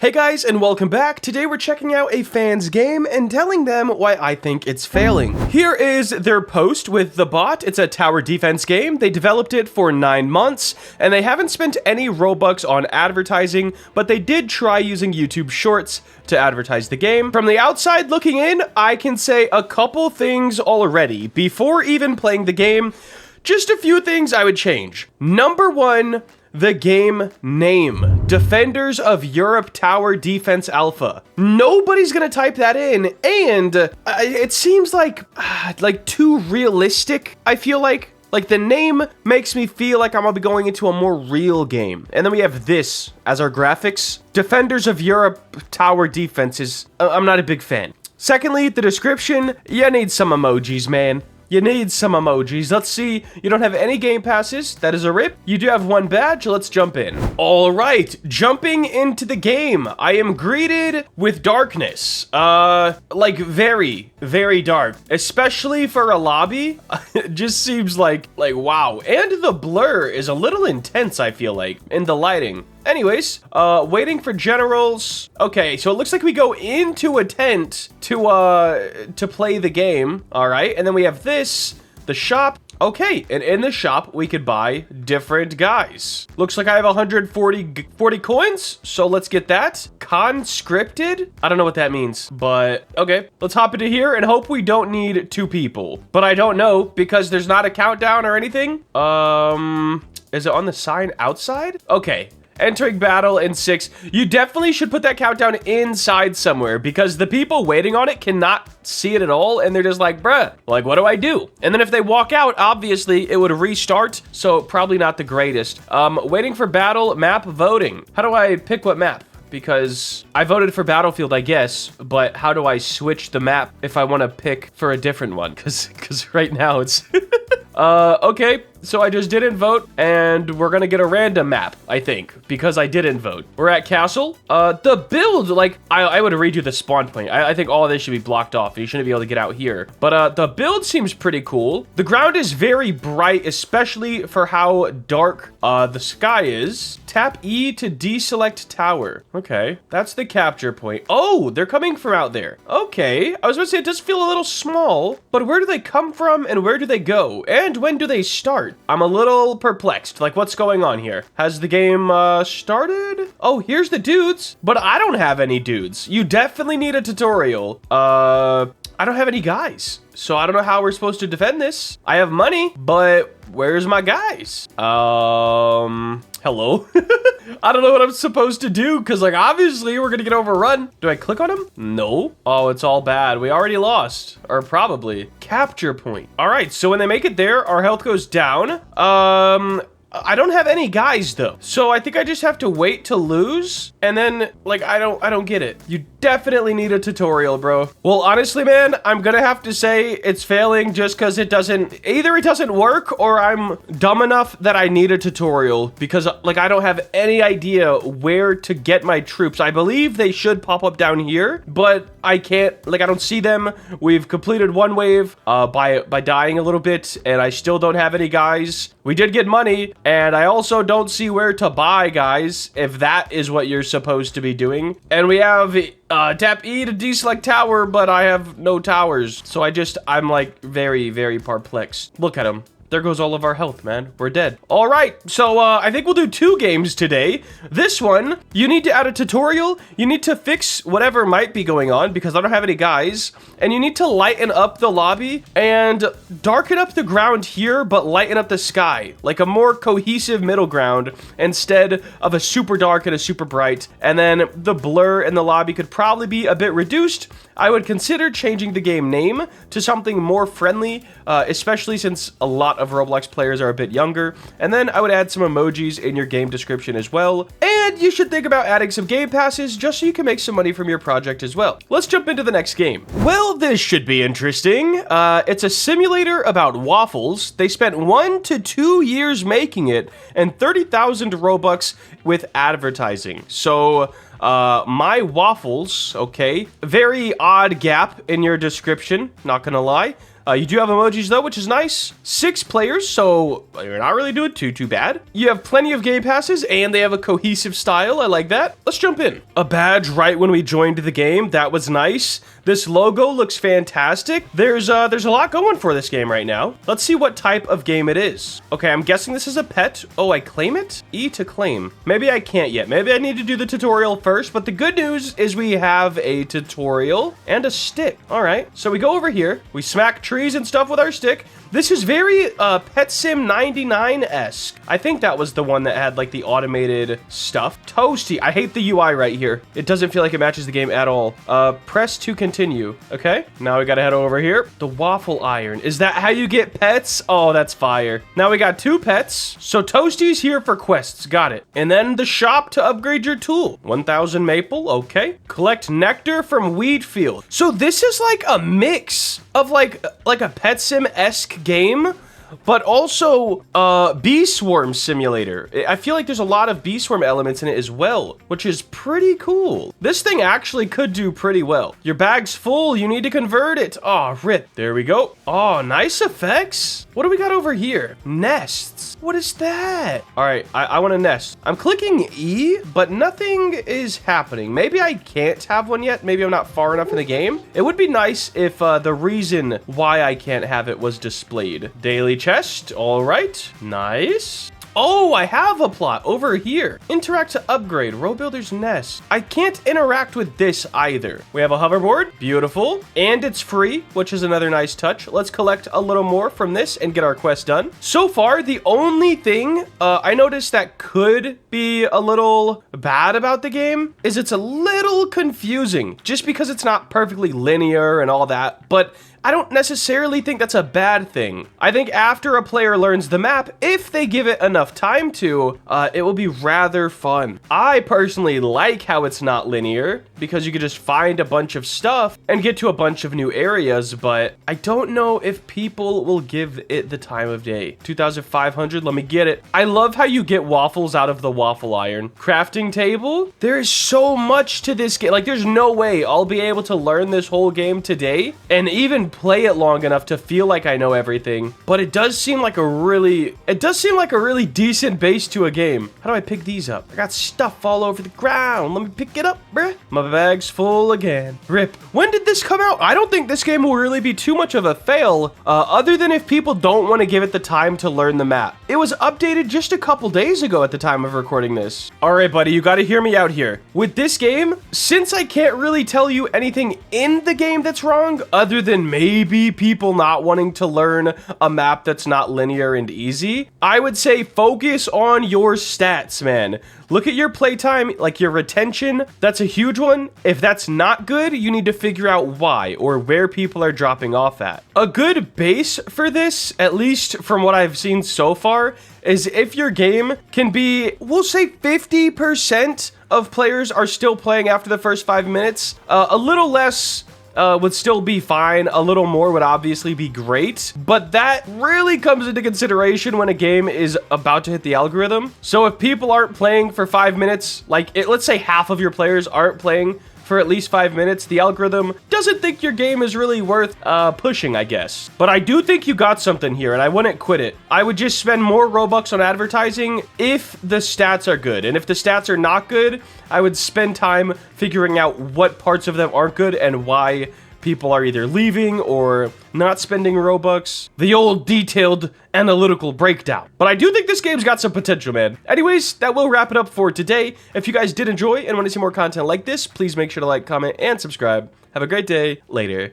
Hey guys, and welcome back. Today we're checking out a fan's game and telling them why I think it's failing. Here is their post with the bot. It's a tower defense game. They developed it for 9 months, and they haven't spent any Robux on advertising, but they did try using YouTube Shorts to advertise the game. From the outside looking in, I can say a couple things already. Before even playing the game, just a few things I would change. Number one, the game name. Defenders of Europe Tower Defense Alpha. Nobody's gonna type that in, and it seems like too realistic, I feel like. Like, the name makes me feel like I'm gonna be going into a more real game. And then we have this as our graphics. Defenders of Europe Tower Defenses. I'm not a big fan. Secondly, the description. You need some emojis, man. You need some emojis. Let's see. You don't have any game passes. That is a rip. You do have one badge. Let's jump in. All right. Jumping into the game. I am greeted with darkness. Like very, very dark. Especially for a lobby. It just seems like wow. And the blur is a little intense, I feel like, in the lighting. Anyways, waiting for generals. Okay, so it looks like we go into a tent to play the game. All right, and then we have this, the shop. Okay, and in the shop, we could buy different guys. Looks like I have 140 coins, so let's get that. Conscripted? I don't know what that means, but okay. Let's hop into here and hope we don't need 2 people. But I don't know, because there's not a countdown or anything. Is it on the sign outside? Okay. Entering battle in 6. You definitely should put that countdown inside somewhere because the people waiting on it cannot see it at all. And they're just like, bruh, like, what do I do? And then if they walk out, obviously it would restart. So probably not the greatest. Waiting for battle, map voting. How do I pick what map? Because I voted for Battlefield, I guess, but how do I switch the map if I want to pick for a different one? Because right now it's... okay, so I just didn't vote, and we're gonna get a random map, I think, because I didn't vote. We're at Castle. The build, like, I would read you the spawn point. I think all of this should be blocked off, and you shouldn't be able to get out here. But, the build seems pretty cool. The ground is very bright, especially for how dark, the sky is. Tap E to deselect tower. Okay, that's the capture point. Oh, they're coming from out there. Okay, I was about to say, it does feel a little small, but where do they come from, and where do they go? And when do they start? I'm a little perplexed. Like, what's going on here? Has the game started? Oh, here's the dudes, but I don't have any dudes. You definitely need a tutorial. I don't have any guys, so I don't know how we're supposed to defend this. I have money, but where's my guys? Hello? I don't know what I'm supposed to do, because, like, obviously we're gonna get overrun. Do I click on him? No. Oh, it's all bad. We already lost, or probably. Capture point. All right, so when they make it there, our health goes down. I don't have any guys though. So I think I just have to wait to lose. And then, like, I don't get it. You definitely need a tutorial, bro. Well, honestly, man, I'm gonna have to say it's failing just because either it doesn't work or I'm dumb enough that I need a tutorial because, like, I don't have any idea where to get my troops. I believe they should pop up down here, but I can't, like, I don't see them. We've completed one wave by dying a little bit, and I still don't have any guys. We did get money, and I also don't see where to buy guys, if that is what you're supposed to be doing. And we have tap E to deselect tower, but I have no towers. So I'm like very, very perplexed. Look at him. There goes all of our health, man. We're dead. All right, so I think we'll do 2 games today. This one, you need to add a tutorial. You need to fix whatever might be going on because I don't have any guys. And you need to lighten up the lobby and darken up the ground here, but lighten up the sky. Like a more cohesive middle ground instead of a super dark and a super bright. And then the blur in the lobby could probably be a bit reduced. I would consider changing the game name to something more friendly, especially since a lot of Roblox players are a bit younger. And then I would add some emojis in your game description as well. And you should think about adding some game passes just so you can make some money from your project as well. Let's jump into the next game. Well, this should be interesting. It's a simulator about waffles. They spent 1 to 2 years making it and 30,000 Robux with advertising. So my waffles, okay. Very odd gap in your description, not gonna lie. You do have emojis though, which is nice. 6 players, so you're not really doing too bad. You have plenty of game passes, and they have a cohesive style. I like that. Let's jump in. A badge right when we joined the game. That was nice. This logo looks fantastic. There's a lot going for this game right now. Let's see what type of game it is. Okay, I'm guessing this is a pet. Oh, I claim it? E to claim. Maybe I can't yet. Maybe I need to do the tutorial first, but the good news is we have a tutorial and a stick. All right, so we go over here. We smack trees and stuff with our stick. This is very Pet Sim 99-esque. I think that was the one that had like the automated stuff. Toasty. I hate the UI right here. It doesn't feel like it matches the game at all. Press to continue. Okay, now we gotta head over here. The waffle iron. Is that how you get pets? Oh, that's fire. Now we got 2 pets. So Toasty's here for quests. Got it. And then the shop to upgrade your tool. 1000 maple. Okay. Collect nectar from weed field. So this is like a mix of like a Pet Sim-esque game, but also bee swarm simulator. I feel like there's a lot of bee swarm elements in it as well, which is pretty cool. This thing actually could do pretty well. Your bag's full, you need to convert it. Oh, rip. There we go. Oh, nice effects. What do we got over here? Nests. What is that? All right, I want a nest. I'm clicking E, but nothing is happening. Maybe I can't have one yet. Maybe I'm not far enough in the game. It would be nice if the reason why I can't have it was displayed. Daily chest. All right. Nice. Oh, I have a plot over here. Interact to upgrade. Row builder's nest. I can't interact with this either. We have a hoverboard. Beautiful. And it's free, which is another nice touch. Let's collect a little more from this and get our quest done. So far, the only thing I noticed that could be a little bad about the game is it's a little confusing just because it's not perfectly linear and all that. But I don't necessarily think that's a bad thing. I think after a player learns the map, if they give it enough time to, it will be rather fun. I personally like how it's not linear because you could just find a bunch of stuff and get to a bunch of new areas, but I don't know if people will give it the time of day. 2,500, let me get it. I love how you get waffles out of the waffle iron. Crafting table. There is so much to this game. Like, there's no way I'll be able to learn this whole game today and even play it long enough to feel like I know everything, but it does seem like a really decent base to a game. How do I pick these up? I got stuff all over the ground. Let me pick it up, bruh. My bag's full again. Rip. When did this come out? I don't think this game will really be too much of a fail, other than if people don't want to give it the time to learn the map. It was updated just a couple days ago at the time of recording this. All right, buddy, you got to hear me out here. With this game, since I can't really tell you anything in the game that's wrong, other than maybe people not wanting to learn a map that's not linear and easy, I would say focus on your stats, man. Look at your playtime, like your retention. That's a huge one. If that's not good, you need to figure out why or where people are dropping off at. A good base for this, at least from what I've seen so far, is if your game can be, we'll say 50% of players are still playing after the first 5 minutes. A little less would still be fine. A little more would obviously be great, but that really comes into consideration when a game is about to hit the algorithm. So if people aren't playing for 5 minutes, let's say half of your players aren't playing for at least 5 minutes, the algorithm doesn't think your game is really worth pushing, I guess. But I do think you got something here, and I wouldn't quit it. I would just spend more Robux on advertising if the stats are good. And if the stats are not good, I would spend time figuring out what parts of them aren't good and why people are either leaving or not spending Robux. The old detailed analytical breakdown. But I do think this game's got some potential, man. Anyways, that will wrap it up for today. If you guys did enjoy and want to see more content like this, please make sure to like, comment, and subscribe. Have a great day. Later.